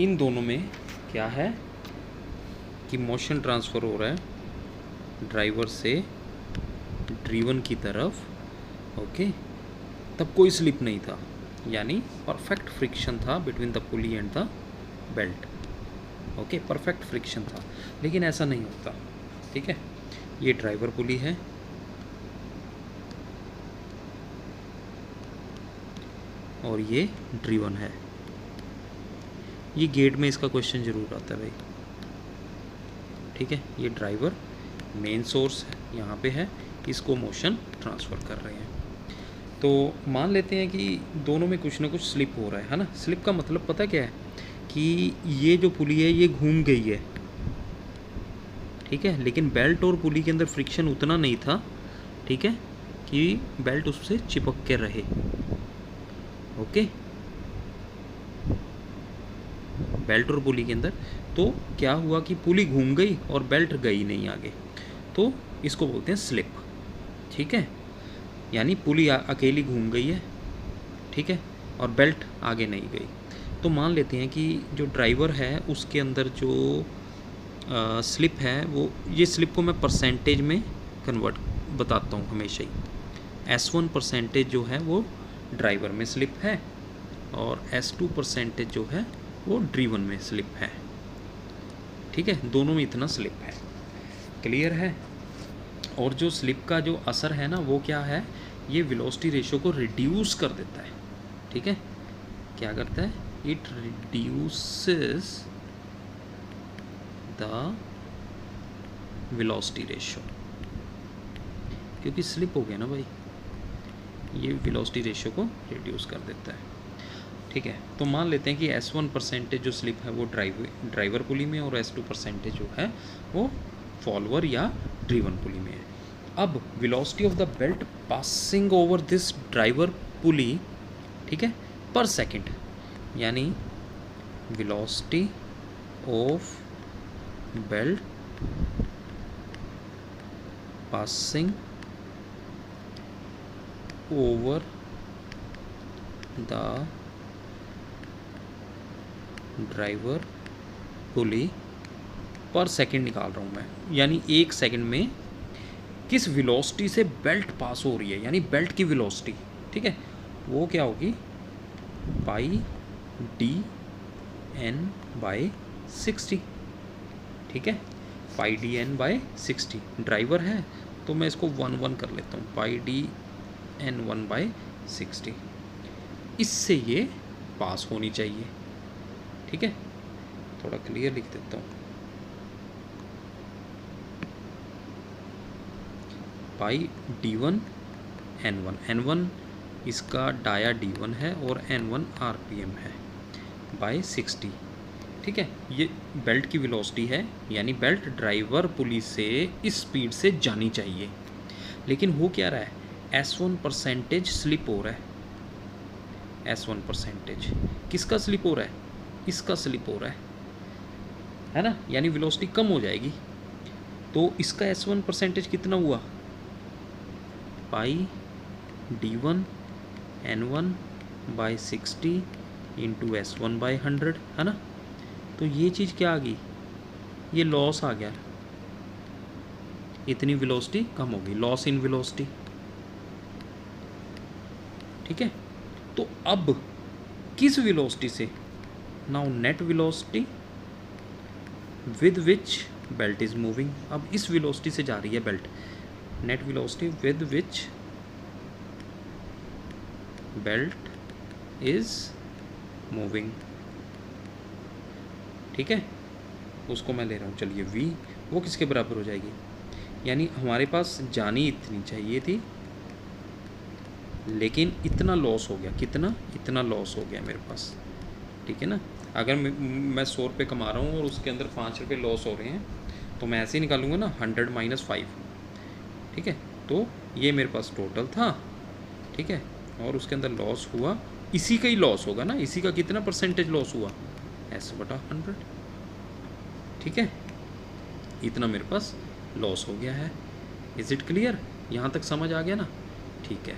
इन दोनों में क्या है कि मोशन ट्रांसफ़र हो रहा है ड्राइवर से ड्रीवन की तरफ। ओके, तब कोई स्लिप नहीं था, यानी परफेक्ट फ्रिक्शन था between the pulley and the belt. Okay, perfect friction था, लेकिन ऐसा नहीं होता। ठीक है, ये ड्राइवर पुली है और ये ड्रीवन है। ये गेट में इसका क्वेश्चन ज़रूर आता है भाई। ठीक है, ये ड्राइवर मेन सोर्स है यहाँ पे है, इसको मोशन ट्रांसफ़र कर रहे हैं। तो मान लेते हैं कि दोनों में कुछ ना कुछ स्लिप हो रहा है ना। स्लिप का मतलब पता क्या है कि ये जो पुली है ये घूम गई है, ठीक है, लेकिन बेल्ट और पुली के अंदर फ्रिक्शन उतना नहीं था, ठीक है, कि बेल्ट उससे चिपक के रहे। ओके, बेल्ट और पुली के अंदर तो क्या हुआ कि पुली घूम गई और बेल्ट गई नहीं आगे, तो इसको बोलते हैं स्लिप। ठीक है, यानी पुली अकेली घूम गई है, ठीक है, और बेल्ट आगे नहीं गई। तो मान लेते हैं कि जो ड्राइवर है उसके अंदर जो स्लिप है, वो ये स्लिप को मैं परसेंटेज में कन्वर्ट बताता हूँ हमेशा ही। S1 परसेंटेज जो है वो ड्राइवर में स्लिप है और S2 परसेंटेज जो है वो ड्रीवन में स्लिप है। ठीक है, दोनों में इतना स्लिप है। क्लियर है? और जो स्लिप का जो असर है ना वो क्या है, ये वेलोसिटी रेशियो को रिड्यूस कर देता है। ठीक है, क्या करता है, it reduces the velocity ratio, क्योंकि स्लिप हो गया ना भाई, ये वेलोसिटी रेशियो को रिड्यूस कर देता है। ठीक है, तो मान लेते हैं कि S1 परसेंटेज जो स्लिप है वो ड्राइवर पुली में और S2 परसेंटेज जो है वो फॉलोअर या ड्रीवन पुली में है। अब velocity of the belt passing over this driver pulley, ठीक है, पर सेकंड, यानी velocity of belt passing over the driver pulley पर सेकंड निकाल रहा हूँ मैं, यानी एक सेकंड में किस वेलोसिटी से बेल्ट पास हो रही है, यानी बेल्ट की वेलोसिटी। ठीक है, वो क्या होगी, पाई डी एन बाई 60। ठीक है, पाई डी एन बाई 60। ड्राइवर है तो मैं इसको 1 1 कर लेता हूँ, पाई डी एन 1 बाई 60। इससे ये पास होनी चाहिए। ठीक है, थोड़ा क्लियर लिख देता हूँ। पाई D1 N1, N1 इसका डाया D1 है और N1 RPM है बाय 60। ठीक है, ये बेल्ट की वेलोसिटी है, यानी बेल्ट ड्राइवर पुली से इस स्पीड से जानी चाहिए। लेकिन हो क्या रहा है, S1% स्लिप हो रहा है। S1% किसका स्लिप हो रहा है, इसका स्लिप हो रहा है ना, यानी वेलोसिटी कम हो जाएगी। तो इसका S1% कितना हुआ, पाई D1 N1 bye 60 into S1 bye 100, है ना। तो ये चीज़ क्या आ गई, ये लॉस आ गया, इतनी वेलोसिटी कम होगी, लॉस इन वेलोसिटी। ठीक है, तो अब किस वेलोसिटी से, now net velocity with which belt is moving. अब इस वेलोसिटी से जा रही है belt, net velocity with which belt is moving. ठीक है, उसको मैं ले रहा हूँ, चलिए v, वो किसके बराबर हो जाएगी, यानी हमारे पास जानी इतनी चाहिए थी लेकिन इतना लॉस हो गया, कितना, इतना लॉस हो गया मेरे पास। ठीक है ना, अगर मैं 100 रुपये कमा रहा हूँ और उसके अंदर 5 रुपये लॉस हो रहे हैं तो मैं ऐसे ही निकालूंगा ना, 100 माइनस 5। ठीक है, तो ये मेरे पास टोटल था। ठीक है, और उसके अंदर लॉस हुआ, इसी का ही लॉस होगा ना, इसी का कितना परसेंटेज लॉस हुआ, S/100। ठीक है, इतना मेरे पास लॉस हो गया है। इज़ इट क्लियर, यहाँ तक समझ आ गया ना। ठीक है,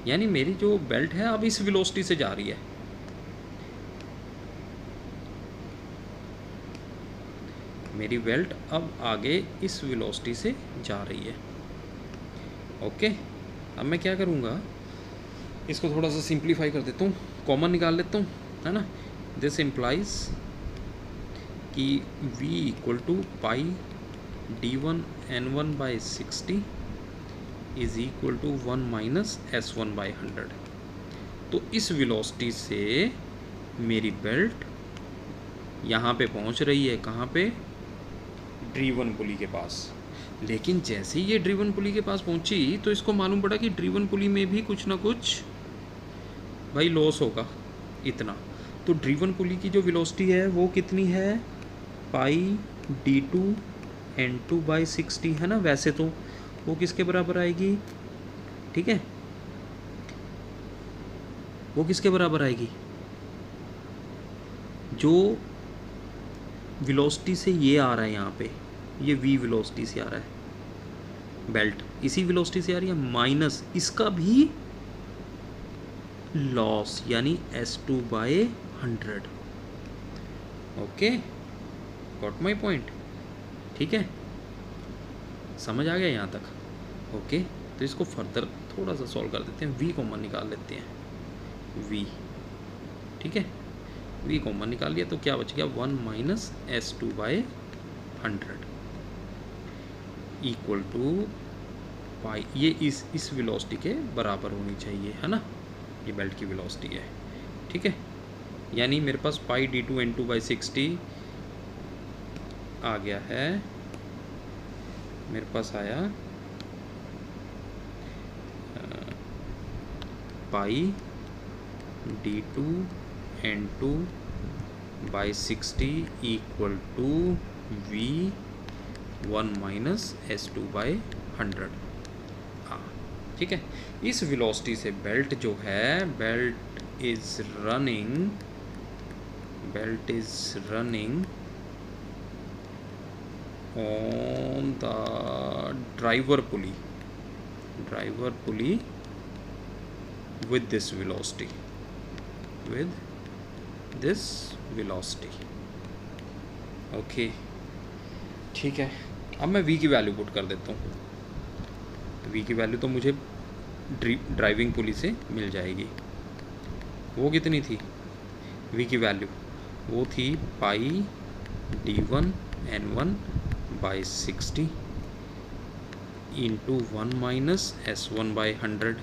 यानी मेरी जो बेल्ट है अब इस वेलोसिटी से जा रही है, मेरी बेल्ट अब आगे इस वेलोसिटी से जा रही है। ओके, अब मैं क्या करूँगा, इसको थोड़ा सा सिंप्लीफाई कर देता हूँ, कॉमन निकाल लेता हूँ, है ना। दिस इम्प्लाइज कि v equal to pi D1 N1 by 60 is equal to 1 minus S1 by 100। तो इस वेलोसिटी से मेरी बेल्ट यहाँ पे पहुँच रही है, कहाँ पे, ड्रीवन पुली के पास। लेकिन जैसे ही ये ड्रीवन पुली के पास पहुँची तो इसको मालूम पड़ा कि ड्रीवन पुली में भी कुछ ना कुछ भाई लॉस होगा, इतना। तो ड्रीवन पुली की जो वेलोसिटी है वो कितनी है, पाई D2 N2 बाई 60, है ना। वैसे तो वो किसके बराबर आएगी, ठीक है, वो किसके बराबर आएगी, जो वेलोसिटी से ये आ रहा है यहाँ पे, ये v वेलोसिटी से आ रहा है, बेल्ट इसी वेलोसिटी से आ रही है, माइनस इसका भी लॉस, यानी S2 by 100। Okay, got my point. ठीक है, समझ आ गया यहाँ तक। ओके, तो इसको फर्दर थोड़ा सा सॉल्व कर देते हैं, v कॉमन निकाल लेते हैं, v। ठीक है, v कॉमन निकाल लिया तो क्या बच गया, 1 minus S2 by 100 equal to pi, ये इस वेलोसिटी के बराबर होनी चाहिए, है ना, ये बेल्ट की वेलोसिटी है। ठीक है, यानी मेरे पास पाई D2 N2 बाई 60 आ गया है, मेरे पास आया pi D2 N2 by 60 equal to v 1 minus S2 by 100। हाँ, ठीक है, इस वेलोसिटी से बेल्ट जो है, belt is running on the driver pulley with this velocity, okay. ठीक है, अब मैं v की वैल्यू पुट कर देता हूँ, v की वैल्यू तो मुझे ड्राइविंग पुली से मिल जाएगी। वो कितनी थी, v की वैल्यू वो थी पाई D1 N1 by 60 into 1 minus S1 by 100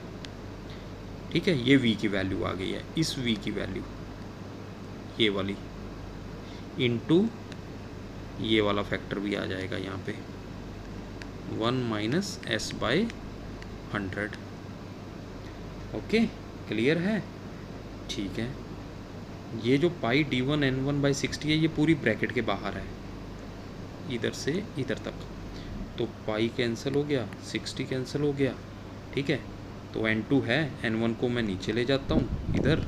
ठीक है, ये v की वैल्यू आ गई है, इस v की वैल्यू ये वाली इनटू ये वाला फैक्टर भी आ जाएगा यहाँ पे 1 minus S by 100। Okay, clear है? ठीक है, ये जो पाई d1 n1/60 है ये पूरी ब्रैकेट के बाहर है, इधर से इधर तक, तो पाई कैंसिल हो गया, 60 कैंसिल हो गया। ठीक है, तो n2 है, n1 को मैं नीचे ले जाता हूँ इधर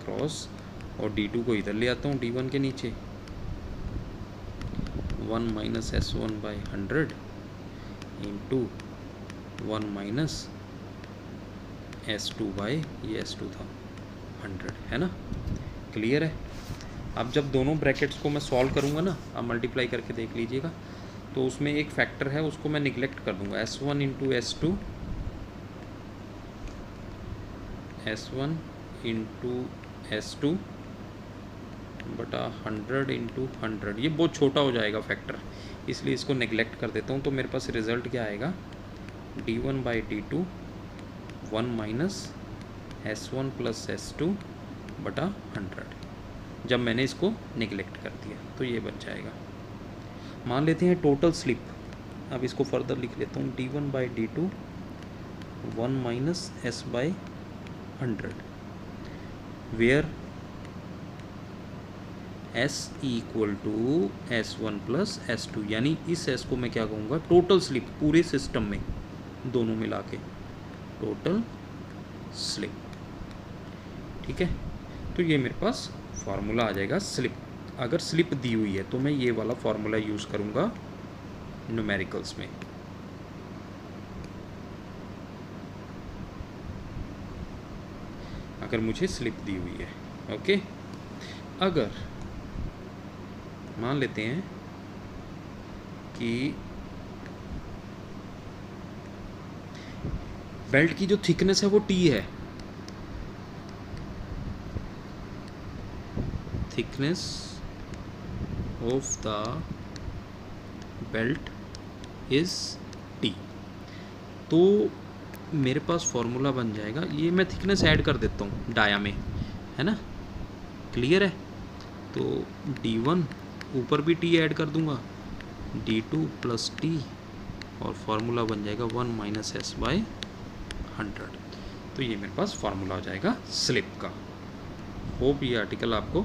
क्रॉस, और d2 को इधर ले आता हूँ d1 के नीचे, 1 minus s1/100 into 1 minus s2 by ये s2 था 100, है ना? क्लियर है? अब जब दोनों ब्रैकेट्स को मैं सॉल्व करूँगा ना, आप मल्टीप्लाई करके देख लीजिएगा, तो उसमें एक फैक्टर है उसको मैं निगलेक्ट कर दूँगा, s1 into s2, s1 into s2 बटा 100 इंटू 100, ये बहुत छोटा हो जाएगा फैक्टर, इसलिए इसको नेगलेक्ट कर देता हूँ। तो मेरे पास रिज़ल्ट क्या आएगा, d1/d2 1 minus s1 plus s2 बटा 100, जब मैंने इसको नेगलेक्ट कर दिया तो ये बच जाएगा। मान लेते हैं टोटल स्लिप, अब इसको फर्दर लिख लेता हूँ, d1/d2 1 minus s/100 where s equal to s1 plus s2, यानी इस s को मैं क्या कहूँगा, टोटल स्लिप पूरे सिस्टम में दोनों मिला के टोटल स्लिप। ठीक है, तो ये मेरे पास फार्मूला आ जाएगा स्लिप। अगर स्लिप दी हुई है तो मैं ये वाला फार्मूला यूज़ करूँगा न्यूमेरिकल्स में। अगर मुझे स्लिप दी हुई है, ओके। अगर मान लेते हैं कि बेल्ट की जो थिकनेस है वो t है, thickness of the belt is t, तो मेरे पास फॉर्मूला बन जाएगा, ये मैं थिकनेस ऐड कर देता हूँ डाया में, है ना? क्लियर है? तो d1 ऊपर भी t ऐड कर दूंगा, d2 प्लस t, और फार्मूला बन जाएगा 1 माइनस s/100। तो ये मेरे पास फार्मूला आ जाएगा स्लिप का। होप ये आर्टिकल आपको